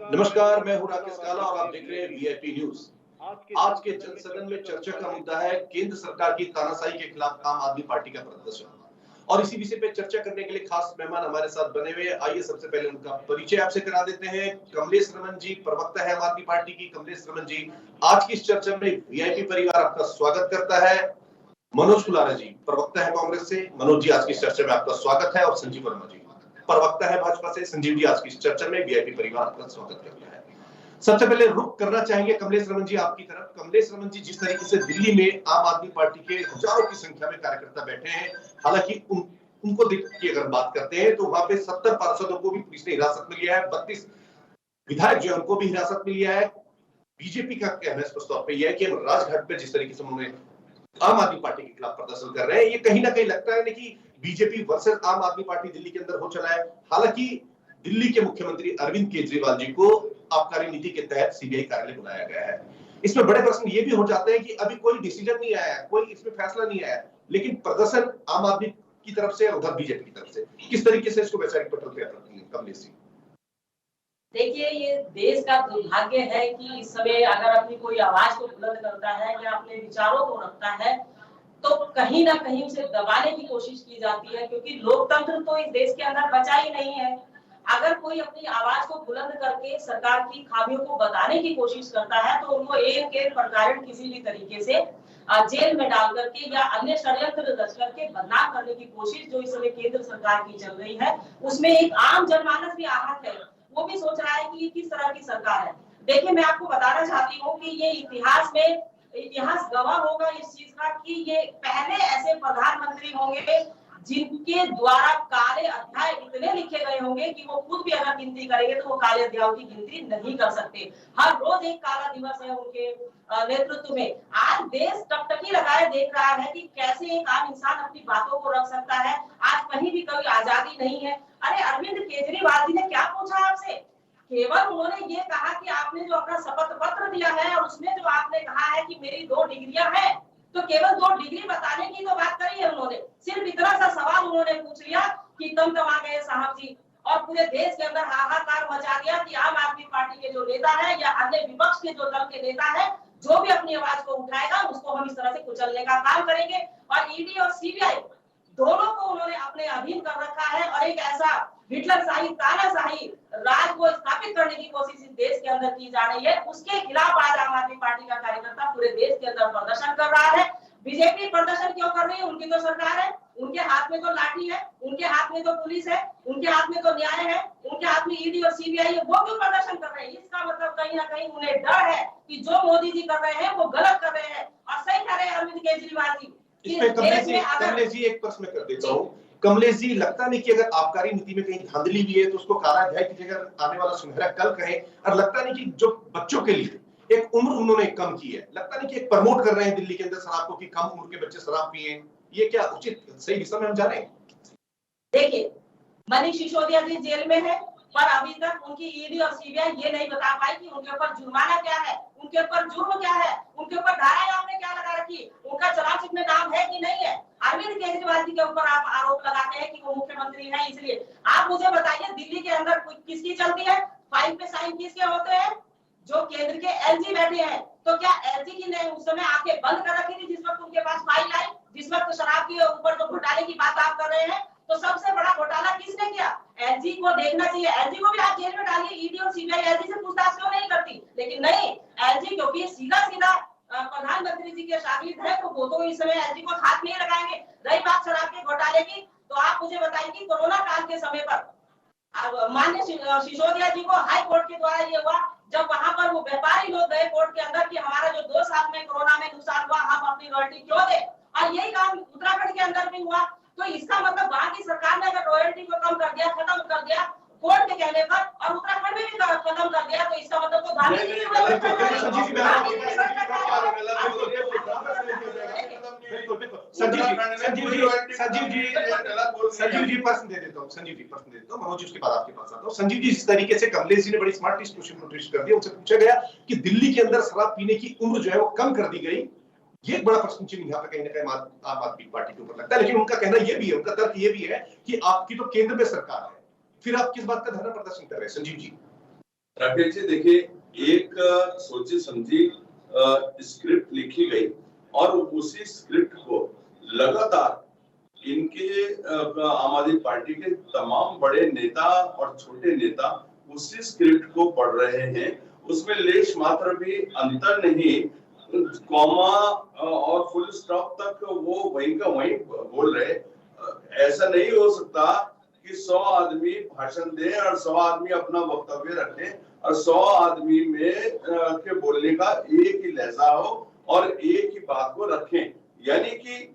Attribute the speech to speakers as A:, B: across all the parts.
A: नमस्कार, मैं हूं राकेश काला और आप देख रहे हैं वीआईपी न्यूज। आज के जनसदन में चर्चा का मुद्दा है केंद्र सरकार की तानाशाही के खिलाफ आम आदमी पार्टी का प्रदर्शन। और इसी विषय पे चर्चा करने के लिए खास मेहमान हमारे साथ बने हुए हैं। आइए सबसे पहले उनका परिचय आपसे करा देते हैं। कमलेश रमन जी, प्रवक्ता है आम आदमी पार्टी की। कमलेश रमन जी, आज की इस चर्चा में वीआईपी परिवार आपका स्वागत करता है। मनोज कुलारा जी, प्रवक्ता है कांग्रेस से। मनोज जी, आज की इस चर्चा में आपका स्वागत है। और संजीव वर्मा जी, प्रवक्ता है भाजपा से। संजीव जी, आज की इस चर्चा में वीआईपी परिवार आपका स्वागत करता है। सबसे पहले रुख करना चाहेंगे कमलेश रमन जी आपकी तरफ। कमलेश रमन जी, जिस तरीके से दिल्ली में आम आदमी पार्टी के हजारों की संख्या में कार्यकर्ता बैठे हैं, हालांकि उनको देख के अगर बात करते हैं तो वहां पे 70 पार्षदों को भी पुलिस ने हिरासत में लिया है, 32 विधायक जो है उनको भी हिरासत में लिया है। बीजेपी का कहना इस प्रस्ताव पे यह है कि हम राजघाट पे जिस तरीके से उन्होंने आम आदमी पार्टी के खिलाफ प्रदर्शन कर रहे हैं, ये कहीं ना कहीं लगता है कि बीजेपी वर्सेस आम आदमी पार्टी दिल्ली के अंदर हो चला है। हालांकि दिल्ली के मुख्यमंत्री अरविंद केजरीवाल जी को आबकारी नीति के तहत सीबीआई कार्यालय बुलाया गया है। इसमें बड़े प्रश्न ये भी हो जाते हैं कि अभी कोई डिसीजन नहीं आया, कोई इसमें फैसला नहीं आया, लेकिन प्रदर्शन आम आदमी की तरफ से और उधर बीजेपी की तरफ से किस तरीके से इसको वैचारिक पटल पे रखती है कमलेश जी?
B: देखिए, ये देश का दुर्भाग्य है कि इस समय अगर अपनी कोई आवाज को बुलंद करता है या अपने विचारों को रखता है तो कहीं ना कहीं उसे दबाने की कोशिश की जाती है, क्योंकि लोकतंत्र तो इस देश के अंदर बचा ही नहीं है। अगर कोई अपनी आवाज को बुलंद करके सरकार की खामियों को बताने की कोशिश करता है तो उनको एक एक प्रकार किसी भी तरीके से जेल में डाल करके या अन्य षड्यंत्र रच करके बदनाम करने की कोशिश जो इस समय केंद्र सरकार की चल रही है, उसमें एक आम जनमानस भी आहत है। वो भी सोच रहा है कि ये किस तरह की सरकार है। देखिए, मैं आपको बताना चाहती हूँ कि ये इतिहास गवाह होगा इस चीज का कि ये पहले ऐसे प्रधानमंत्री होंगे जिनके द्वारा काले अध्याय इतने लिखे गए होंगे कि वो खुद भी अगर गिनती करेंगे तो वो काले अध्यायों की गिनती नहीं कर सकते। हर रोज एक काला दिवस है उनके नेतृत्व में। आज देश टकटकी लगाए देख रहा है कि कैसे एक आम इंसान अपनी बातों को रख सकता है। आज कहीं भी कोई आजादी नहीं है। अरे, अरविंद केजरीवाल जी ने क्या पूछा आपसे? केवल उन्होंने ये कहा कि आपने जो अपना शपथ पत्र दिया है और उसमें जो आपने कहा है कि मेरी 2 डिग्रियां हैं, तो केवल 2 डिग्री बताने की तो बात करी है उन्होंने। सिर्फ इतना सा सवाल उन्होंने पूछ लिया कि तुम आ गए साहब जी, और पूरे देश के अंदर हाहाकार मचा दिया कि आम आदमी पार्टी के जो नेता है या अन्य विपक्ष के जो दल के नेता है, जो भी अपनी आवाज को उठाएगा उसको हम इस तरह से कुचलने का काम करेंगे। और ईडी और सीबीआई दोनों को उन्होंने अपने अधीन कर रखा है और एक ऐसा हिटलरशाही तानाशाही राज को स्थापित करने की कोशिश इस देश के अंदर की जा रही है। उसके खिलाफ आज आम आदमी पार्टी का कार्यकर्ता पूरे देश के अंदर प्रदर्शन कर रहा है। बीजेपी प्रदर्शन क्यों कर रही है? उनकी तो सरकार है, उनके हाथ में तो लाठी है, उनके हाथ में तो पुलिस है, उनके हाथ में तो न्याय है, उनके हाथ में ईडी और सीबीआई है। वो क्यों प्रदर्शन कर रहे हैं? इसका मतलब कहीं ना कहीं उन्हें डर है कि जो मोदी जी कर रहे हैं वो गलत कर रहे हैं और सही कर रहे हैं अरविंद केजरीवाल जी।
A: इसमें कमलेश जी एक प्रश्न कर देता हूँ। कमलेश जी, लगता नहीं कि अगर आबकारी नीति में कहीं धांधली भी है तो उसको काला अध्याय की जगह आने वाला सुनहरा कल कहें? और लगता नहीं कि जो बच्चों के लिए एक उम्र उन्होंने कम की है, लगता नहीं कि एक प्रमोट कर रहे हैं दिल्ली के अंदर शराब को कि कम उम्र के बच्चे शराब पिए? ये क्या उचित सही दिशा में हम जा रहे हैं?
B: देखिए, मनीष सिसोदिया जी जेल में है, पर अभी तक उनकी ईडी और सीबीआई ये नहीं बता पाई कि उनके ऊपर जुर्माना क्या है, उनके ऊपर जुर्म क्या है, उनके ऊपर धाराएं आपने क्या लगा रखी, उनका चलान शीट में नाम है कि नहीं है। अरविंद केजरीवाल जी के ऊपर आप आरोप लगाते हैं कि वो मुख्यमंत्री है, इसलिए आप मुझे बताइए दिल्ली के अंदर किसकी चलती है? फाइल पे साइन किसके होते हैं? जो केंद्र के एलजी बैठे हैं। तो क्या एलजी की ने उस समय आंखें बंद कर रखी थी जिस वक्त उनके पास फाइल आई, जिस वक्त शराब के ऊपर जो घोटाले की बात आप कर रहे हैं? तो सबसे बड़ा घोटाला किसने किया? एलजी को देखना चाहिए। एलजी को भी आप जेल में डालिए, ईडी और सीबीआई एलजी से पूछताछ क्यों नहीं करती? लेकिन नहीं, एलजी क्योंकि सीधा प्रधानमंत्री जी के शागिर्द है तो वो तो इस समय एलजी को हाथ नहीं लगाएंगे। रही बात शराब के घोटाले की, तो आप मुझे बताइए कि कोरोना काल के समय पर माननीय सिसोदिया जी को हाई कोर्ट के द्वारा ये हुआ जब वहां पर वो व्यापारी लोग गए कोर्ट के अंदर कि हमारा जो 2 साल में कोरोना में नुकसान हुआ हम अपनी रॉयल्टी क्यों दे, और यही काम उत्तराखंड के अंदर भी हुआ। तो इसका मतलब वहां की सरकार ने अगर रॉयल्टी को कम कर दिया, खत्म कर दिया कोर्ट के कहने पर, और उत्तराखंड में भी खत्म कर दिया, तो इसका मतलब तो धामी जी
A: संजीव जी प्रश्न दे देता हूँ। मनोज जी उसके बाद आपके पास आता हूँ। संजीव जी, इस तरीके से कमलेश जी ने बड़ी स्मार्ट क्वेश्चन कर दिया। उनसे पूछा गया कि दिल्ली के अंदर शराब पीने की उम्र जो है वो कम कर दी गई। ये एक बड़ा प्रश्न चिन्ह यहाँ पे कहीं ना कहीं आम आदमी पार्टी के ऊपर लगता है। लेकिन उनका कहना ये भी है, उनका तर्क ये भी है कि आपकी तो केंद्र में सरकार है, फिर आप किस बात का धरना प्रदर्शन कर रहे हैं? संजीव जी।
C: राकेश जी देखिए, एक सोची समझी स्क्रिप्ट लिखी गई और उसी स्क्रिप्ट को लगातार इनके आम आदमी पार्टी के तमाम बड़े नेता और छोटे नेता उसी स्क्रिप्ट को पढ़ रहे हैं। उसमें लेश मात्र भी अंतर नहीं, कॉमा और फुल स्टॉप तक वो वहीं का वहीं बोल रहे। ऐसा नहीं हो सकता कि 100 आदमी भाषण दें और 100 आदमी अपना वक्तव्य रखें और 100 आदमी में के बोलने का एक ही लहजा हो और एक ही बात को रखें। यानी कि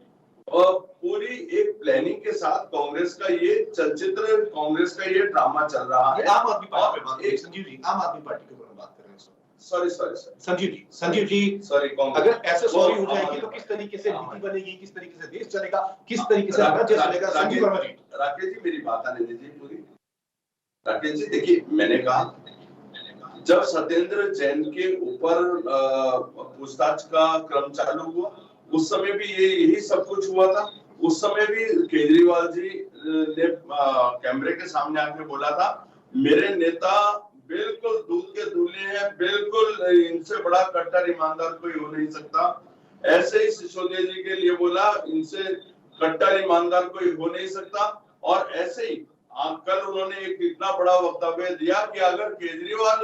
C: पूरी एक प्लानिंग के साथ कांग्रेस का ये चलचित्र, कांग्रेस का ये ड्रामा चल रहा है।
A: आम आदमी पार्टी पे बात करें संजीव जी, आम आदमी पार्टी के ऊपर बात कर रहे हैं।
C: सॉरी
A: संजीव जी
C: सॉरी,
A: अगर ऐसे सॉरी हो जाएगी तो किस तरीके से नीति बनेगी, किस तरीके से देश चलेगा, किस तरीके से राज्य चलेगा? संजीव वर्मा जी,
C: राकेश जी मेरी बात आने दीजिए पूरी। राकेश जी देखिए, मैंने कहा जब सत्येंद्र जैन के ऊपर पूछताछ का क्रम चालू हुआ उस समय भी यही सब कुछ हुआ था। उस समय भी केजरीवाल जी ने कैमरे के सामने आके बोला था मेरे नेता बिल्कुल दूध के दूल्हे हैं, बिल्कुल इनसे बड़ा कट्टर ईमानदार कोई हो नहीं सकता। ऐसे ही सिसोदिया जी के लिए बोला इनसे कट्टर ईमानदार कोई हो नहीं सकता। और ऐसे ही कल उन्होंने एक इतना बड़ा वक्तव्य दिया कि अगर केजरीवाल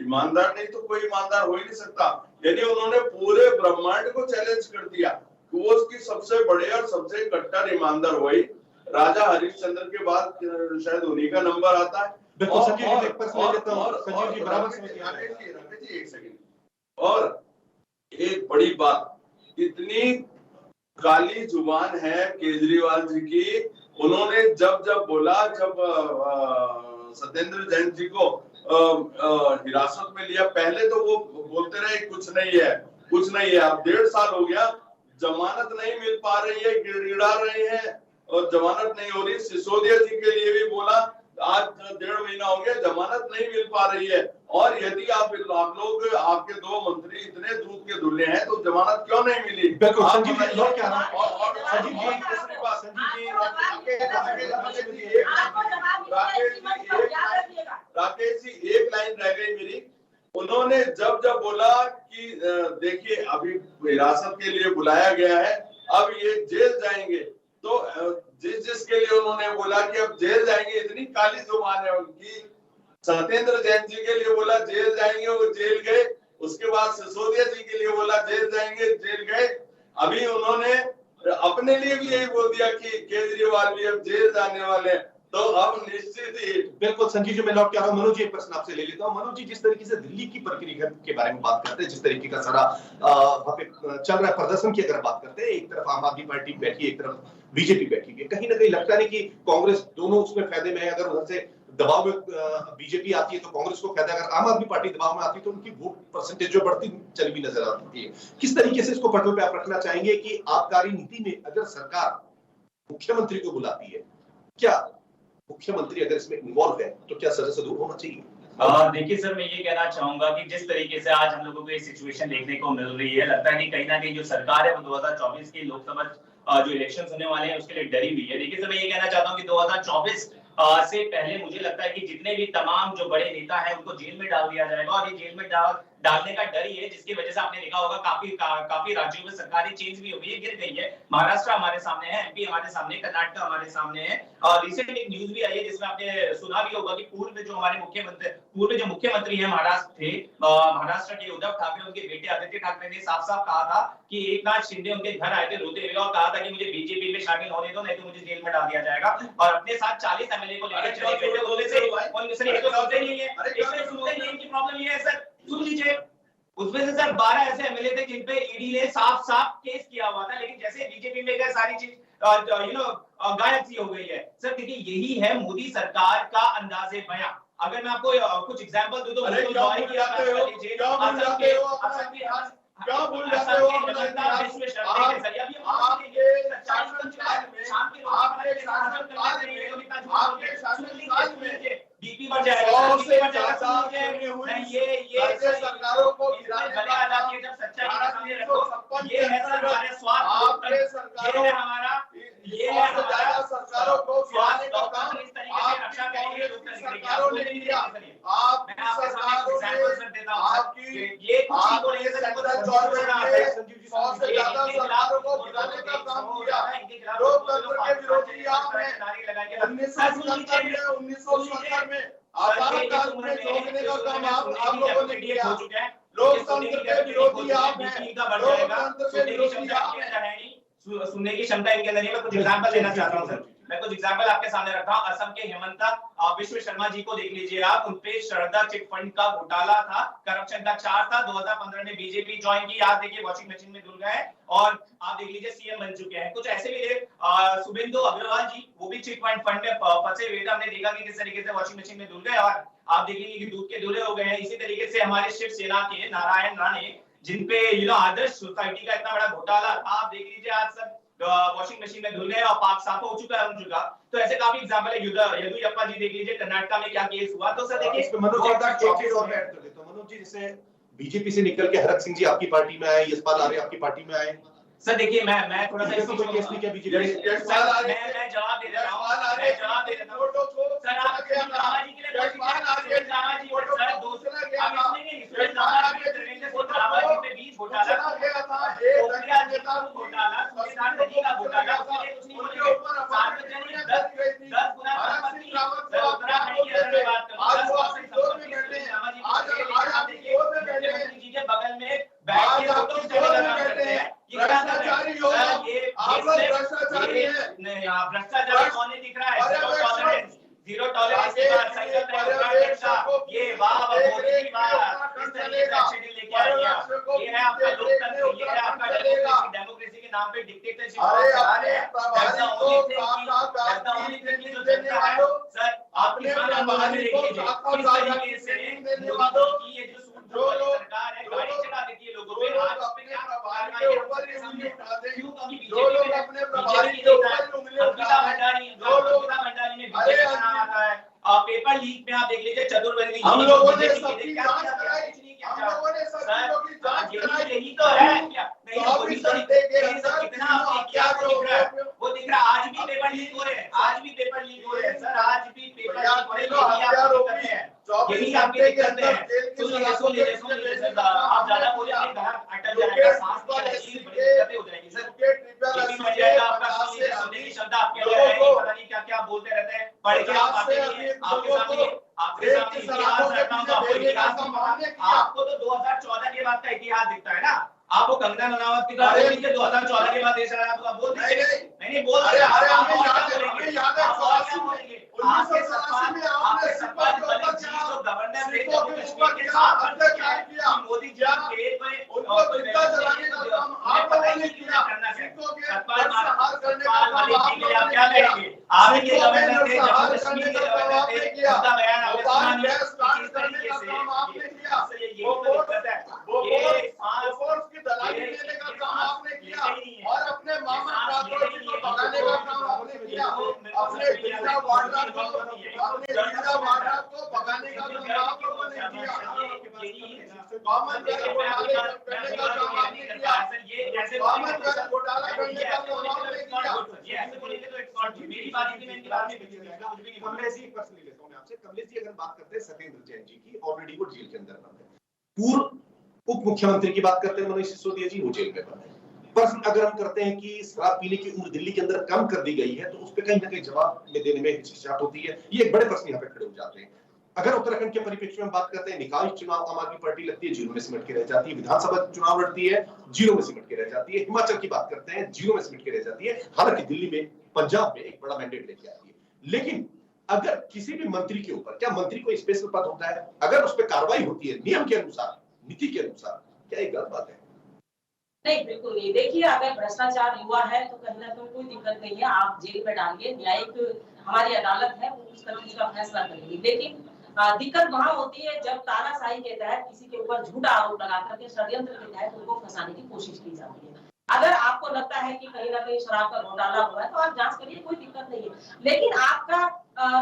C: ईमानदार नहीं तो कोई ईमानदार हो ही नहीं सकता। यानी उन्होंने पूरे ब्रह्मांड को चैलेंज कर दिया कि वो उसकी सबसे बड़े और सबसे कट्टर ईमानदार वही राजा हरिश्चंद्र के बाद शायद उन्हीं का नंबर आता है।
A: बिल्कुल संजीव जी, एक प्रश्न लेता हूं। संजीव जी बराबर समझ
C: एक सेकंड। और एक बड़ी बात, इतनी काली जुबान है केजरीवाल जी की, उन्होंने जब बोला, जब सत्येंद्र जैन जी को हिरासत में लिया, पहले तो वो बोलते रहे कुछ नहीं है। अब 1.5 साल हो गया, जमानत नहीं मिल पा रही है, गिड़गिड़ा रहे हैं और जमानत नहीं हो रही। सिसोदिया जी के लिए भी बोला, आज 1.5 महीना हो गया, जमानत नहीं मिल पा रही है। और यदि आप लोग, आपके 2 मंत्री इतने दूध के दूल्हे हैं तो जमानत क्यों नहीं मिली?
A: बिल्कुल संजीव जी, लौट के आ रहा हूं।
C: राकेश जी एक लाइन रह गई मेरी। उन्होंने जब बोला कि देखिए अभी हिरासत के लिए बुलाया गया है, अब ये जेल जाएंगे, तो जिसके लिए उन्होंने बोला कि अब जेल जाएंगे, इतनी काली जुबान है उनकी। सत्येंद्र जैन जी के लिए बोला जेल जाएंगे, वो जेल गए। उसके बाद सिसोदिया जी के लिए बोला जेल जाएंगे, जेल गए। अभी उन्होंने अपने लिए भी यही बोल दिया कि केजरीवाल भी अब जेल जाने वाले हैं, तो अब निश्चित ही।
A: बिल्कुल संजीव जी, मैं लौट के आ रहा हूं। मनोज जी, एक प्रश्न आपसे ले लेता हूं। मनोज जी, जिस तरीके से दिल्ली की प्रक्रिया के बारे में बात करते हैं, जिस तरीके का सारा वहां पे चल रहा है प्रदर्शन की अगर बात करते हैं, एक तरफ आम आदमी पार्टी बैठी है, एक तरफ बीजेपी बैठी है, कहीं ना कहीं लगता नहीं कि कांग्रेस दोनों उसमें फायदे में है। अगर उधर से दबाव में बीजेपी आती है तो कांग्रेस को फायदा, अगर आम आदमी पार्टी दबाव में आती है तो उनकी वोट परसेंटेज जो बढ़ती चली हुई नजर आती है। किस तरीके से इसको पटल पे आप रखना चाहेंगे कि आबकारी नीति में अगर सरकार मुख्यमंत्री को बुलाती है, क्या मुख्यमंत्री अगर इसमें इन्वॉल्व है तो क्या सजा दूर होना चाहिए?
D: देखिए सर, मैं ये कहना चाहूंगा कि जिस तरीके से आज हम लोगों को ये सिचुएशन देखने को मिल रही है, लगता है कि कहीं ना कहीं जो सरकार है वो 2024 की लोकसभा जो इलेक्शंस होने वाले हैं उसके लिए डरी हुई है। देखिए सर, मैं ये कहना चाहता हूँ कि 2024 से पहले मुझे लगता है कि जितने भी तमाम जो बड़े नेता हैं उनको जेल में डाल दिया जाएगा, और ये जेल में डालने का डर ही है, जिसकी वजह से आपने देखा होगा काफी राज्यों में सरकारें चेंज भी हुई है, गिर गई है। महाराष्ट्र हमारे सामने है, एमपी हमारे सामने, कर्नाटक हमारे सामने है। और रिसेंट एक न्यूज भी आई है जिसमें आपने सुना भी होगा कि पूर्व जो मुख्यमंत्री है महाराष्ट्र थे, महाराष्ट्र के उद्धव ठाकरे, उनके बेटे आदित्य ठाकरे ने साफ साफ कहा था कि एकनाथ शिंदे उनके घर आए थे रोते हुए और कहा था कि मुझे बीजेपी में शामिल होने दो, नहीं तो मुझे जेल में डाल दिया जाएगा। और अपने साथ 40 एमएलए को लेकर चले गए थे। उसमें से एक तो सुनते नहीं है, कि प्रॉब्लम ये है सर, सुन लीजिए, उसमें से सर 12 ऐसे एमएलए थे जिन पे ईडी ने साफ केस किया हुआ था, लेकिन जैसे बीजेपी में गए सारी चीज गायब सी हो गई है सर। क्योंकि यही है मोदी सरकार का अंदाजे बयां। अगर मैं आपको कुछ एग्जांपल दूं तो
C: क्या भूल जाते हो
D: बीपी बढ़ जाएगा,
C: ये सरकारों को
D: जब सच्चाई के सामने रखो, ये है सर हमारे स्वास्थ्य, ये है हमारा, ये है हमारा
C: सरकारों को
D: स्वास्थ्य इस तरीके से रक्षा करेंगे
C: सरकारों ने किया, आपकी सरकारों ने आपकी
D: ये कुछ ही बोले
C: आपके सेंट्रल गवर्नमेंट ने 100 से ज्यादा सरकारों को गिराने का काम किया। लोकतंत्र के विरोधी आप हैं। 1977 में 1970 में आपात काल में रोकने का काम आप लोगों ने किया। लोकतंत्र के विरोधी आप हैं। लोकतंत्र के विरोधी आप हैं।
D: सुनने की क्षमता इनके अंदर नहीं। मैं कुछ एग्जांपल लेना चाहता हूं सर। मैं कुछ एग्जांपल आपके सामने रखता हूं। असम के हेमंता विश्व शर्मा जी को देख लीजिए आप। उनपे शारदा चिट फंड का घोटाला था, करप्शन का चार्ज था। 2015 में बीजेपी ज्वाइन की, आज देखिए वॉशिंग मशीन में धुल गए और आप देख लीजिए सीएम बन चुके हैं। कुछ ऐसे भी शुभेंदु अग्रवाल जी, वो भी चिट फंड में फंसे हुए थे। हमने देखा कि किस तरीके से वॉशिंग मशीन में धुल गए और आप देखेंगे कि दूध के धुले हो गए हैं। इसी तरीके से हमारे शिवसेना के नारायण राणे, जिनपे आदर्श सोसाइटी का इतना बड़ा घोटाला था, आप देख लीजिए आज सब वॉशिंग मशीन में धुल गए और पाक साफ हो चुका है उनका। तो ऐसे काफी एग्जांपल है। येदियुरप्पा जी देख लीजिए कर्नाटक में क्या केस हुआ। तो सर देखिए
A: मनोज जी एक चीज और ऐड कर देता हूं। मनोज जी, जैसे बीजेपी से निकल के हरक सिंह जी आपकी पार्टी में आए, यशपाल आर्य आपकी पार्टी में आए।
D: सर देखिए मैं थोड़ा सा
A: इसमें कोई केस नहीं किया बीजेपी ने।
D: मैं जवाब दे देता हूं। सर आप रामा जी के लिए रामा जी सर दूसरा क्या था? रामा जी पे बीच घोटाला ओखिया नेता घोटाला, सुलेमान नदी का घोटाला, उसके कुछ नहीं बोलेंगे। सार्वजनिक 10 गुना संपत्ति सर उत्तराखंड की अगर मैं बात करूं, 10 संपत्ति रामा जी देखिए मुख्यमंत्री जी के बगल में बैठ के फोटो खिंचाने का काम करते हैं। ये क्या कर रहे हैं? ये आप लोग भ्रष्टाचारी हैं। नहीं, भ्रष्टाचार कौन नहीं दिख रहा है? जीरो टॉलरेंस के बाद संकल्प है उत्तराखंड का। ये वाह मोदी की बात इस तरीके से शेड्यूल लेके आ गया। ये है आपका लोकतंत्र, ये है आपका डेमोक्रेसी के नाम पे डिक्टेटरशिप। सर आप किस तरह बाहर में देखिए किस तरीके से मोदी की ये जो सरकार है गाड़ी चढ़ा देती है लोगों पे। आज पे क्या कार्रवाई क्यों कभी बीजेपी अपने प्रभारी के ऊपर अंकिता भंडारी में बीजेपी का नाम आता है। पेपर लीक में आप देख लीजिए चतुर्वेदी
C: हम लोगों ने सबकी जांच कराई। हम लोगों ने सभी लोगों की जांच कराई।
D: यही तो है क्या? नहीं वही तो कितना आपने क्या वो दिख रहा है? वो दिख रहा है। आज भी पेपर लीक हो रहे हैं, आज भी पेपर लीक हो रहे हैं सर, आज भी पेपर लीक हो रहे हैं। यही आपकी दिक्कत है। सुन लीजिए सर, आप ज्यादा बोलेंगे घर अटक जाएगा, सांस बड़ी दिक्कतें हो जाएगी सर। बीपी बढ़ जाएगा आपका, सुनने की क्षमता आपके अंदर है नहीं, पता नहीं क्या बोलते रहते हैं। पढ़ के आप आते नहीं, आपके सामने इतिहास रखता हूं तो आपको इतिहास नहीं पता। आपको तो 2014 के बाद का इतिहास दिखता है ना। आप वो कंगना रनावत की तरह बोल दीजिए 2014 के बाद देश आया तो आप बोल दीजिए। नहीं बोल रहे आप बोलेंगे। आपके सत्ता गवर्नर थे जम्मू कश्मीर के साथ मोदी जी के उनको जिंदा जलाने का काम आप लोगों ने किया। सत्पाल मालिक जी के लिए आप क्या कहेंगे? आप के गवर्नर थे जम्मू कश्मीर के गवर्नर थे, उनका बयान आपने सुना नहीं किस तरीके से ये दिक्कत है। ये फोर्स की दलाली देने का काम आपने किया और अपने मामा राठौर जी को भगाने का काम आपने किया। अपने वीजा वाड्रा को भगाने का काम आप लोगों ने किया। कॉमन वेल्थ घोटाले करने का काम आपने किया। कॉमन वेल्थ घोटाला करने का काम आपने किया। ये ऐसे बोलेंगे तो इट्स नॉट मेरी बात ही मैं इनकी बात नहीं कुछ भी नहीं।
A: कमलेश जी पर्सनली लेता हूं मैं आपसे। कमलेश जी अगर बात करते हैं सत्येंद्र जैन जी की, ऑलरेडी वो जेल के अंदर बंद है। पूर्व उप मुख्यमंत्री की बात करते हैं मनोज सिसोदिया जी, वो जेल में बंद है। प्रश्न अगर हम करते हैं कि शराब पीने की उम्र दिल्ली के अंदर कम कर दी गई है तो उस पर कहीं ना कहीं जवाब में देने में हिचकिचाहट होती है। ये एक बड़े प्रश्न यहाँ पे खड़े हो जाते हैं। अगर उत्तराखंड के परिप्रेक्ष्य में बात करते हैं, निकाय चुनाव आम आदमी पार्टी लगती है जीरो में सिमट के रह जाती है। विधानसभा चुनाव लड़ती है, जीरो में सिमट के रह जाती है। हिमाचल की बात करते हैं, जीरो में सिमट के रह जाती है। हालांकि दिल्ली में, पंजाब में एक बड़ा मैंडेट लेके आती है। लेकिन अगर किसी भी मंत्री के ऊपर, क्या मंत्री को स्पेशल पद होता है? अगर उस पर कार्रवाई होती है नियम के अनुसार, नीति के अनुसार, क्या ये गलत बात है?
B: नहीं, बिल्कुल नहीं। देखिए अगर भ्रष्टाचार हुआ है तो कहीं ना कहीं कोई दिक्कत नहीं है, आप जेल में डालिए, न्यायिक हमारी अदालत है वो उसका फैसला करेगी। लेकिन दिक्कत वहां होती है जब तानाशाही के तहत किसी के ऊपर झूठा आरोप लगा करके षड्यंत्र के तहत उनको फंसाने की कोशिश की जाती है। अगर आपको लगता है कि कहीं ना कहीं शराब का घोटाला हुआ है तो आप जांच करिए, कोई दिक्कत नहीं है। लेकिन आपका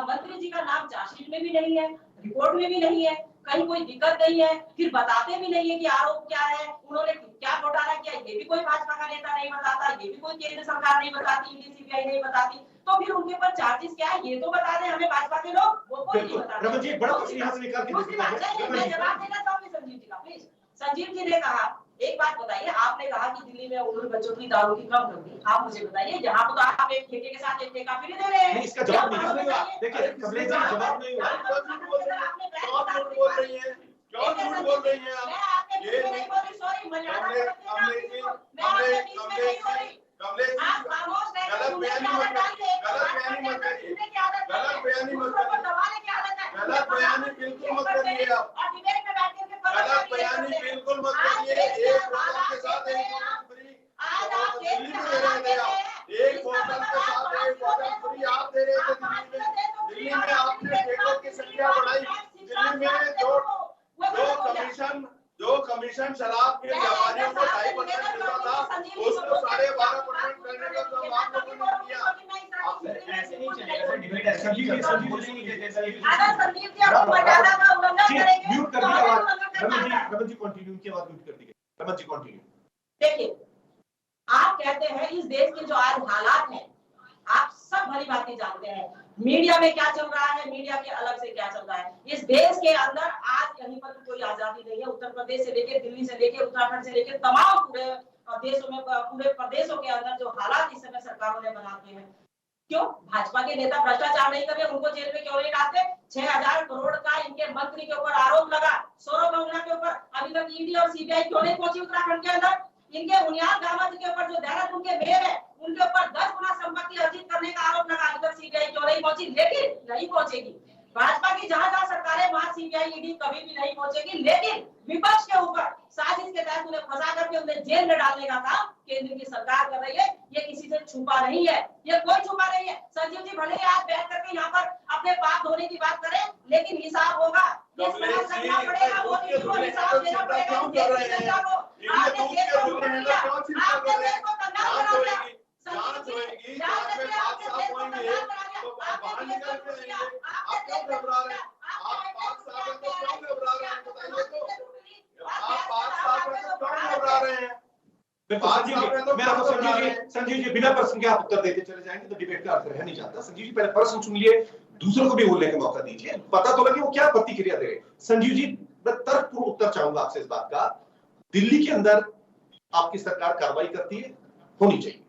B: मंत्री जी का नाम चार्जशीट में भी नहीं है, रिपोर्ट में भी नहीं है, कहीं कोई दिक्कत नहीं है, फिर बताते भी नहीं है कि आरोप क्या है, उन्होंने क्या घोटाला किया, ये भी कोई भाजपा का नेता नहीं बताता, ये भी कोई केंद्र सरकार नहीं बताती, सीबीआई नहीं बताती, तो फिर उनके ऊपर चार्जेस क्या है ये तो बता दें हमें भाजपा के लोग। वो कोई नहीं बता
A: रमन जी बड़ा प्रश्न यहाँ से निकाल के
B: दूसरी बात है, मैं जवाब देना चाहूंगी संजीव जी का, प्लीज। संजीव जी ने कहा, एक बात बताइए, आपने कहा कि दिल्ली में उन्होंने बच्चों की दारू की कम कर दी, आप मुझे बताइए, यहाँ पर तो आप एक ठेके के साथ एक ठेका फ्री दे रहे हैं।
A: इसका जवाब नहीं हुआ। देखिए कमलेश जी जवाब नहीं हुआ।
C: क्यों झूठ बोल रही हैं आप?
B: मैं आपके बीच में नहीं बोली, सॉरी, मर्यादा
C: कमलेश
B: आप खामोश रहे,
C: गलत बयानी मत करिए, गलत बयानी मत करिए, गलत बयानी बिल्कुल मत करिए आप, गलत बयानी बिल्कुल मत करिए। एक बोतल के साथ एक बोतल फ्री दिल्ली में दे रहे थे आप, एक बोतल के साथ एक बोतल फ्री आप दे रहे थे दिल्ली में आपने ठेकों की संख्या बढ़ाई। दिल्ली में जो कमीशन शराब के व्यापारियों को 2.5% मिलता था, उसको 12.5% करने का काम आप लोगों ने किया।
D: ऐसे नहीं चलेगा सर, डिबेट ऐसे नहीं चलता, हम बोलने नहीं देते सर।
B: अगर संदीप जी आपको मर्यादा का उल्लंघन करेंगे,
A: म्यूट कर दिया आवाज। रमन जी कंटिन्यू, उनकी आवाज म्यूट कर दी गई। रमन जी कंटिन्यू।
B: देखिए, आप कहते हैं इस देश के जो आज हालात हैं, आप सब भली भांति जानते हैं, मीडिया में क्या चल रहा है, मीडिया के अलग से क्या चल रहा है। इस देश के अंदर आज कहीं पर कोई आजादी नहीं है। उत्तर प्रदेश से लेकर दिल्ली से लेकर उत्तराखंड से लेकर तमाम पूरे देशों में, पूरे प्रदेशों के अंदर जो हालात इस समय सरकारों ने बनाते हैं, क्यों भाजपा के नेता भ्रष्टाचार नहीं कर रहे, उनको जेल में क्यों नहीं डालते? 6,000 करोड़ का इनके मंत्री के ऊपर आरोप लगा, सौरभ गंगला के ऊपर, अभी तक ईडी और सीबीआई क्यों नहीं पहुंची उत्तराखंड के अंदर? इनके बुनियाद दामाद के ऊपर जो देहरादून के मेयर है, उनके ऊपर 10 गुना संपत्ति अर्जित करने का आरोप लगा, अभी तक सीबीआई क्यों नहीं पहुंची? लेकिन नहीं पहुंचेगी। भाजपा की जहां सरकारें, वहां सीबीआई ईडी कभी भी नहीं पहुंचेगी। लेकिन विपक्ष के ऊपर साजिश के तहत उन्हें फंसा करके उन्हें जेल में डालने का काम केंद्र की सरकार कर रही है। ये किसी से छुपा नहीं है, ये कोई छुपा नहीं है। संजीव जी भले ही आज बैठ करके यहाँ पर अपने पाप धोने की बात करें, लेकिन हिसाब होगा, ये समझ करना पड़ेगा, मोदी जी को हिसाब देना पड़ेगा। आपने देश को लूट लिया, आपने देश को कंगाल बना दिया।
A: संजीव जी बिना प्रश्न के आप उत्तर देते चले जाएंगे तो डिबेट का अर्थ रह नहीं जाता। संजीव जी पहले प्रश्न सुन लिए, दूसरों को भी बोलने का मौका दीजिए, पता तो लगे वो क्या प्रतिक्रिया दे रहे। संजीव जी मैं तर्कपूर्ण उत्तर चाहूंगा आपसे इस बात का, दिल्ली के अंदर आपकी सरकार कार्रवाई करती है, होनी चाहिए,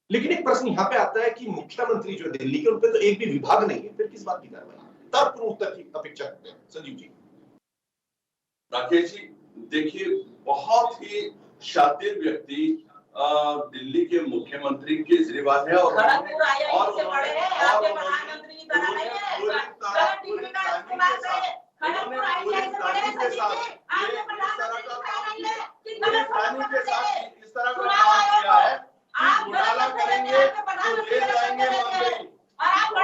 A: लेकिन एक प्रश्न यहाँ पे आता है कि मुख्यमंत्री जो दिल्ली के, उन पे तो एक भी विभाग नहीं है, फिर किस बात की कार्रवाई? तर्कपूर्ण उत्तर की अपेक्षा करते हैं संजीव जी।
C: राकेश जी देखिए, बहुत ही शातिर व्यक्ति दिल्ली के मुख्यमंत्री केजरीवाल है और
B: खड़गपुर आईआईटी से पढ़े हैं, आपके प्रधानमंत्री की तरह नहीं है। गलत डिग्री का इस्तेमाल करें। खड़गपुर आईआईटी से पढ़े हैं संजीव जी, आपके प्रधानमंत्री की तरह नहीं है कि गलत
C: के साथ इस तरह का काम किया है।
B: आप
C: घोटाला करेंगे तो जेल जाएंगे मंत्री,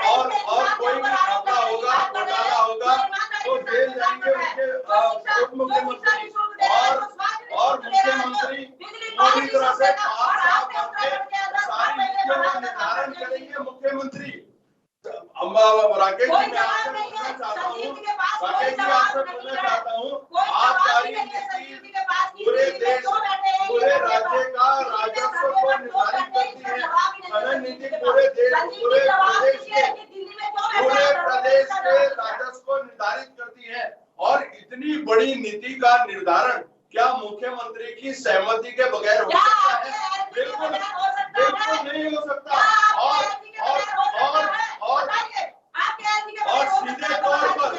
C: और कोई भी घपला होगा, घोटाला होगा तो जेल जाएंगे उनके उप मुख्यमंत्री और मुख्यमंत्री पूरी तरह से पास साफ करके सारी नीतियों का निर्धारण करेंगे मुख्यमंत्री। राकेश जी मैं आपसे पूछना चाहता हूँ, राकेश जी आपसे पूछना चाहता हूँ, आबकारी नीति पूरे देश, पूरे राज्य का राजस्व को निर्धारित करती है। खनन नीति पूरे देश, पूरे प्रदेश के राजस्व को निर्धारित करती है, और इतनी बड़ी नीति का निर्धारण क्या मुख्यमंत्री की सहमति के बगैर हो सकता है? बिल्कुल नहीं हो सकता। और सीधे तौर पर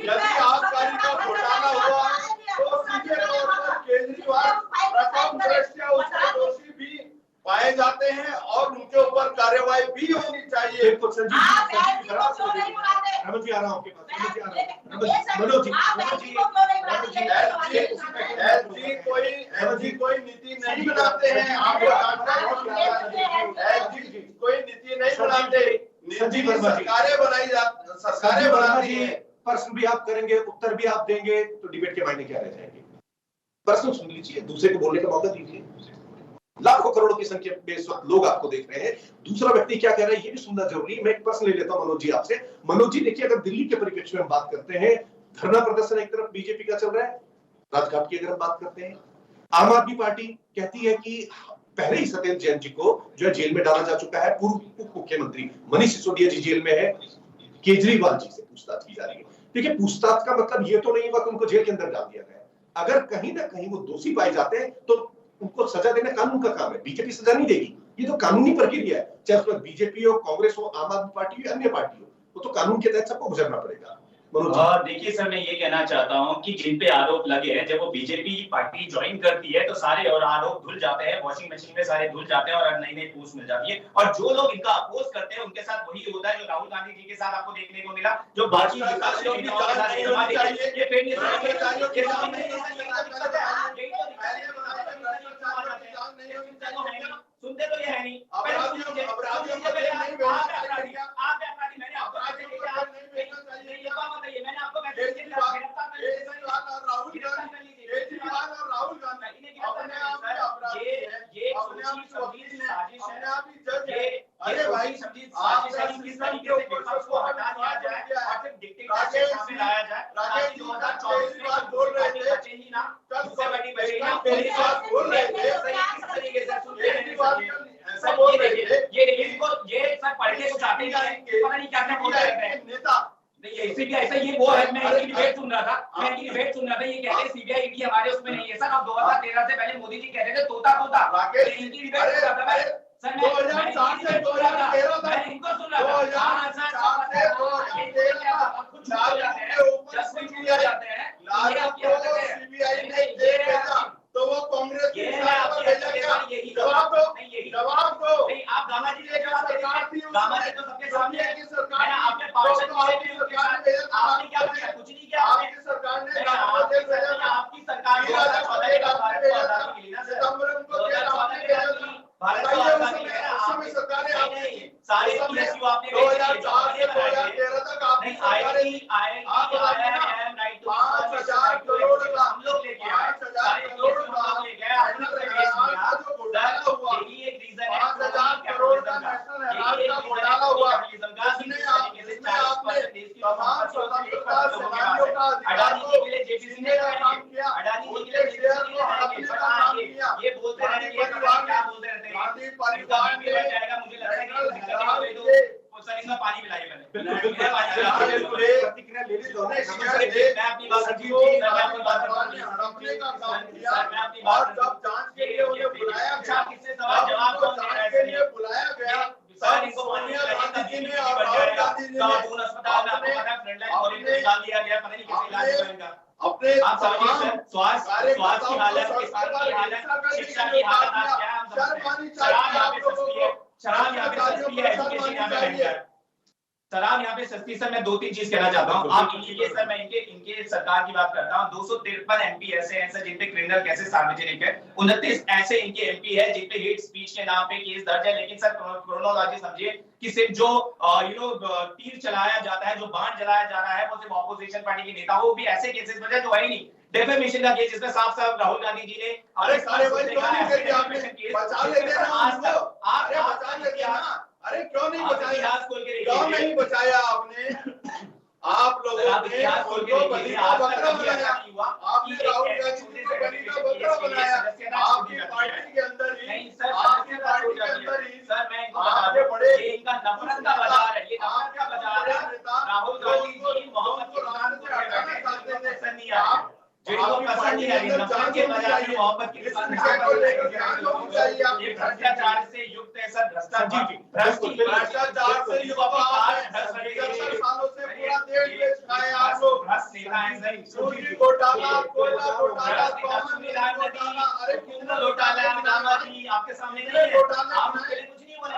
C: यदि आबकारी का घोटाला हुआ तो सीधे तौर पर केजरीवाल प्रथम दृष्टया उसके दोषी भी पाए जाते हैं और उनके ऊपर कार्रवाई भी होनी चाहिए।
A: रमन जी आ रहा हूं आपके पास, मनोज जी
C: कोई नीति नहीं बनाते हैं, आपको कोई नीति नहीं बनाते, नीति सरकारें बनाती है।
A: प्रश्न भी आप करेंगे, उत्तर भी आप देंगे, तो डिबेट के मायने क्या रह जाएंगे? प्रश्न सुन लीजिए, दूसरे को बोलने का मौका दीजिए। लाखों करोड़ों की संख्या में इस वक्त लोग आपको देख रहे हैं, दूसरा व्यक्ति क्या कह रहा है ये भी सुनना जरूरी है। मैं एक प्रश्न ले लेता हूं मनोज जी आपसे। मनोज जी देखिए, अगर दिल्ली के परिप्रेक्ष्य में हम बात करते हैं, धरना प्रदर्शन एक तरफ बीजेपी का चल रहा है, राजघाट की अगर हम बात करते हैं, आम आदमी पार्टी कहती है कि पहले ही सत्येंद्र जैन जी को जो है जेल में डाला जा चुका है, पूर्व उप मुख्यमंत्री मनीष सिसोदिया जी जेल में है, केजरीवाल जी से पूछताछ की जा रही है। देखिए, पूछताछ का मतलब ये तो नहीं हुआ कि उनको जेल के अंदर डाल दिया गया। अगर कहीं ना कहीं वो दोषी पाए जाते हैं तो उनको सजा देना कानून का काम है। बीजेपी सजा नहीं देगी, ये तो कानूनी प्रक्रिया है, चाहे उसमें बीजेपी हो, कांग्रेस हो, आम आदमी पार्टी हो, अन्य पार्टी हो, वो तो कानून के तहत सबको गुजरना पड़ेगा।
D: देखिए सर, मैं ये कहना चाहता हूं कि जिन पे आरोप लगे हैं, जब वो बीजेपी पार्टी ज्वाइन करती है तो सारे और आरोप धुल जाते हैं, वॉशिंग मशीन में सारे धुल जाते हैं और नई नई पोस्ट मिल जाती है। और जो लोग इनका अपोज करते हैं उनके साथ वही होता है जो राहुल गांधी जी के साथ आपको देखने को मिला, जो बाकी सुनते तो ये है नहीं। अरे भाई, साजिश है कि किस तरीके से विपक्ष को हटा दिया जाए और फिर डिक्टेटरशिप सामने लाया जाए। ताकि 2024 में बात बोल रहे थे, बचे ही ना, उससे बड़ी बचे ना, पुलिस बोल रहे थे किस तरीके से सुनते हैं सर। ये सर पढ़ने को चाहते हैं, पता नहीं क्या क्या बोल रहे हैं नेता। नहीं, सीबीआई ऐसा ये वो है, मैं इनकी डिबेट सुन रहा था, ये कहते हैं सीबीआई ईडी हमारे उसमें नहीं है सर। अब 2013 से पहले मोदी जी कहते थे तोता इनकी डिबेट सुन रहा था सर। 2004 से 2013 तक मैं इनको सुन रहा था। 2004 से 2013 तक कुछ जाते हैं लालू को सीबीआई ने जेल भेजा तो वो कांग्रेस की जवाब दो। नहीं, आप गामा जी ने जवाब दे, गामा जी तो सबके सामने है कि सरकार ने आपने पार्षद आपने क्या किया? कुछ नहीं किया। आपकी सरकार ने आपकी सरकार ने 2014 का भारत को आजादी मिली ना सर, 2014 में भारत को आजादी मिली ना, आपकी सरकार ने सारे पीएसयू आपने 2004 से 2013 तक आपकी सरकार ने IIM राइट टू 5000 करोड़ का हम लोग लेके आए, 5000 करोड़ का लेके आए, हम लोग जो घोटाला हुआ, यही एक रीजन है 5000 करोड़ का नेशनल हेराल्ड का घोटाला हुआ, जिसमें आपने तमाम स्वतंत्रता सेनानियों का अधिकार को छीनने का काम किया, उनके शेयर को हड़पने का काम किया। ये बोलते रहते हैं, क्या बोलते रहते हैं, गांधी परिवार ने मुझे लगता है कि सर इसमें पानी मिलाइए मैंने प्रतिक्रिया ले ली दोनों मैं अपनी बात हड़पने का काम किया। और जब जांच के लिए उन्हें बुलाया गया, किससे सवाल जवाब जांच के लिए बुलाया गया, सर इनको सोनिया गांधी जी ने और राहुल गांधी जी ने अस्पताल में आपको पता है फ्रंटलाइन वॉलंटियर डाल दिया गया, पता नहीं कैसे इलाज करेगा अपने आप समझिए सर। स्वास्थ्य की हालत, किसान की हालत, शिक्षा की हालत आज क्या है? शराब यहाँ पे सस्ती है, शराब यहाँ पे सस्ती है, एजुकेशन यहाँ पे महंगा है। शराब यहाँ पे सस्ती। सर मैं 2-3 चीज कहना चाहता हूँ आप इनके सर, मैं इनके सरकार की बात करता हूँ। 253 एमपी ऐसे हैं सर जिन पे क्रिमिनल केसेस सार्वजनिक है, 29 ऐसे इनके एमपी है जिन पे हेट स्पीच के नाम पे केस दर्ज है। लेकिन सर क्रोनोलॉजी समझिए कि सिर्फ जो तीर चलाया जाता है, जो बाण जलाया जा रहा है, वो सिर्फ ऑपोजिशन पार्टी के नेता, वो भी ऐसे केसेस में जो है ही नहीं। डेफेमेशन का केस जिसमें साफ साफ राहुल गांधी जी ने अरे सारे भाई क्यों नहीं करते आपने बचा लेते हैं आज तक आप बचा लेते हैं ना। अरे क्यों नहीं बचाया, क्यों नहीं बचाया आपने? आप लोगों ने उनको बलि का बकरा बनाया, आपने राहुल गांधी जी को बलि का बकरा बनाया। आपकी पार्टी के अंदर ही, आपकी पार्टी के अंदर ही सर मैं आगे बढ़े, इनका नफरत का बाजार है, ये नफरत का बाजार है। राहुल गांधी जी मोहम्मद को रान से हटाना चाहते थे, पसंद नहीं आया, जिनको पसंद नहीं आई नफरत के बाजार में मोहब्बत की ये भ्रष्टाचार से युक्त है सर। भ्रष्टाचार से युक्त सालों से पूरा देश खाए आप लोग। भ्रष्ट नेता हैं सर, सूची घोटाला, कोयला घोटाला, अरे कितना घोटाला है नामाजी आपके सामने नहीं है, आप उसके लिए कुछ नहीं बोले।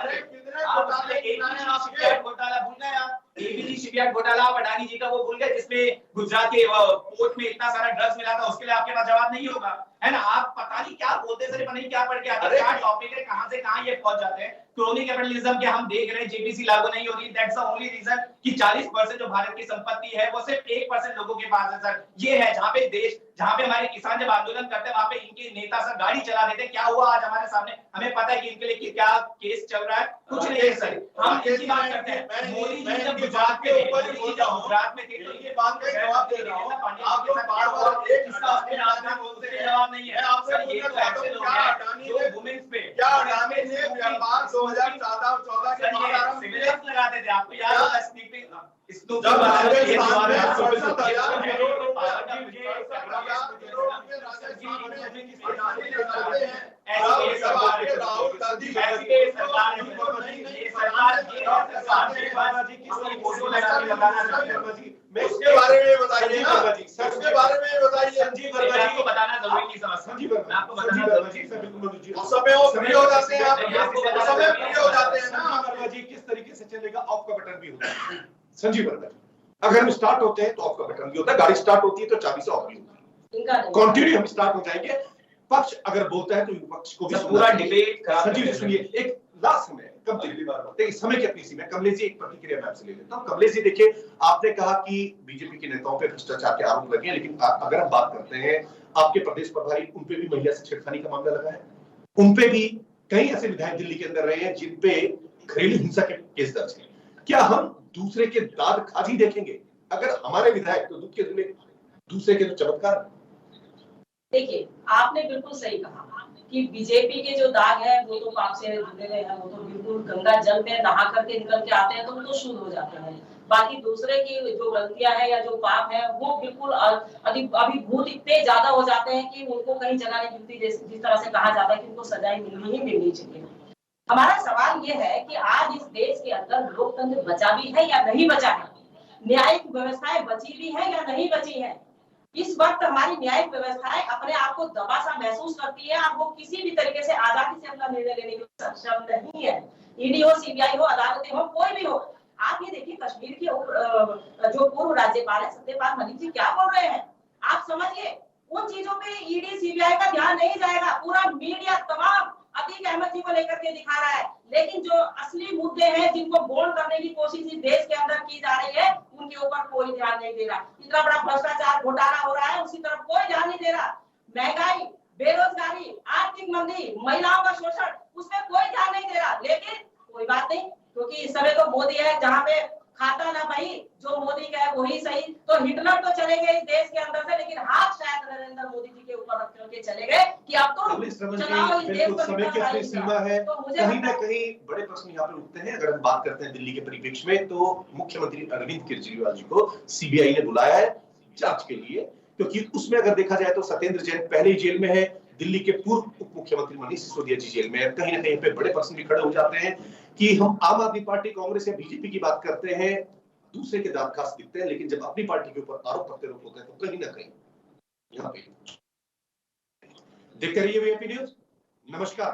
D: घोटाला भूल गए आप, एबीसी शिपयार्ड घोटाला आप अडानी जी का वो भूल गए जिसमें गुजरात के पोर्ट में इतना सारा ड्रग्स मिला था, उसके लिए आपके पास जवाब नहीं होगा, है ना। आप पता नहीं क्या बोलते सर, पता नहीं क्या पढ़ के आते हैं, क्या टॉपिक है, कहां से कहां ये पहुंच जाते हैं। क्रोनी कैपिटलिज्म के हम देख रहे हैं, जेपीसी लागू नहीं हो रही, दैट्स द ओनली रीजन कि 40% जो भारत की संपत्ति है वो सिर्फ 1% लोगों के पास है सर। ये है जहां पे देश, जहां पे हमारे किसान जब आंदोलन करते हैं वहां पे इनके नेता सर गाड़ी चला देते हैं। क्या हुआ आज हमारे सामने, हमें पता है कि इनके लिए क्या केस चल रहा है, कुछ नहीं है सर। हम इनकी बात करते हैं, मोदी जी जब गुजरात के ऊपर गुजरात में थे तो ये बात का जवाब दे रहा हूं। आप लोग बार-बार एक इसका अपने नाम पे बोलते हैं, जवाब नहीं है।
C: आपसे
D: सर, ये तो ऐसे लोग हैं जो वुमेन्स पे
C: क्या अडानी ने व्यापार 2014 के बाद आरंभ किया?
D: लगाते थे, आपको याद होगा स्नीपिंग
C: जब राजस्थान में 67,000 करोड़ रुपए राहुल गांधी उसके बारे में बताइए ना, उसके बारे में बताइए।
D: संजीव वर्मा जी को बताना जरूरी नहीं समझता। संजीव वर्मा आपको बताना जरूरी है।
C: उस समय वो फ्री हो जाते हैं, आप उस समय फ्री हो जाते हैं ना।
A: वर्मा जी किस तरीके से चलेगा, ऑफ का बटन भी होता है। संजीव वर्मा जी, अगर हम स्टार्ट होते हैं तो ऑफ का बटन भी होता है, गाड़ी स्टार्ट होती है तो चाबी से ऑफ भी होती है। कंटिन्यू हम स्टार्ट हो जाएंगे, पक्ष अगर बोलता है तो विपक्ष को भी
D: पूरा डिबेट खराब।
A: संजीव जी सुनिए, एक लास्ट समय कब दिल्ली बार देखिए समय की अपनी सीमा। कमलेश जी एक प्रतिक्रिया मैं आपसे ले लेता हूं। कमलेश जी देखिए, आपने कहा कि बीजेपी के नेताओं पे भ्रष्टाचार के आरोप लगे हैं, लेकिन अगर हम बात करते हैं आपके प्रदेश प्रभारी, उन पे भी महिला से छेड़खानी का मामला लगा है। उन पे भी कई ऐसे विधायक दिल्ली के अंदर रहे हैं जिन पे घरेलू हिंसा के केस दर्ज है। क्या हम दूसरे के दाद खाजी देखेंगे? अगर हमारे विधायक तो दूध के धुले, दूसरे के तो चमत्कार।
B: देखिए, आपने बिल्कुल सही कहा कि बीजेपी के जो दाग है वो तो पाप से जुड़े हुए हैं, वो तो बिल्कुल गंगा जल में नहा करके निकल के आते हैं तो वो तो शुद्ध हो जाते हैं। बाकी दूसरे की जो गलतियां हैं या जो पाप है वो बिल्कुल अभिभूत इतने ज्यादा हो जाते हैं कि उनको कहीं जगह नहीं मिलती। जिस तरह से कहा जाता है कि उनको सजाएं मिलनी ही मिलनी चाहिए। हमारा सवाल ये है कि आज इस देश के अंदर लोकतंत्र बचा भी है या नहीं बचा है, न्यायिक व्यवस्थाएं बची भी है या नहीं बची है। इस वक्त हमारी न्यायिक व्यवस्थाएं अपने आप को दबा सा महसूस करती है और वो किसी भी तरीके से आजादी से अपना निर्णय लेने के सक्षम नहीं है। ईडी हो, सीबीआई हो, अदालतें हो, कोई भी हो। आप ये देखिए, कश्मीर के जो पूर्व राज्यपाल है सत्यपाल मलिक जी क्या बोल रहे हैं, आप समझिए। उन चीजों पे ईडी सीबीआई का ध्यान नहीं जाएगा। पूरा मीडिया तमाम अतीक अहमद जी को लेकर के दिखा रहा है, लेकिन जो असली मुद्दे हैं जिनको गोल करने की कोशिश इस देश के अंदर की जा रही है उनके ऊपर कोई ध्यान नहीं दे रहा। इतना बड़ा भ्रष्टाचार घोटाला हो रहा है, उसी तरफ कोई ध्यान नहीं दे रहा। महंगाई, बेरोजगारी, आर्थिक मंदी, महिलाओं का शोषण, उसमें कोई ध्यान नहीं दे रहा। लेकिन कोई बात नहीं, क्योंकि इस समय तो मोदी है, जहाँ पे खाता ना भाई जो मोदी का है वही सही। तो हिटलर तो चले गए इस देश के अंदर से, लेकिन हाथ शायद नरेंद्र मोदी जी के ऊपर रख करके चले गए कि अब तो चलाओ इस देश को।
A: समय की अपनी सीमा है, कहीं ना कहीं बड़े प्रश्न यहाँ पे उठते हैं। अगर हम बात करते हैं दिल्ली के परिप्रेक्ष्य में, तो मुख्यमंत्री अरविंद केजरीवाल जी को सीबीआई ने बुलाया है जांच के लिए, क्योंकि उसमें अगर देखा जाए तो सत्येंद्र जैन पहले ही जेल में है, दिल्ली के पूर्व उप मुख्यमंत्री मनीष सिसोदिया जी जेल में है। कहीं ना कहीं पे बड़े प्रश्न भी खड़े हो जाते हैं कि हम आम आदमी पार्टी, कांग्रेस या बीजेपी की बात करते हैं, दूसरे के दांत खास दिखते हैं, लेकिन जब अपनी पार्टी के ऊपर आरोप प्रत्यारोप होते हैं तो कहीं ना कहीं यहाँ पे देखते रहिए वीआईपी न्यूज। नमस्कार।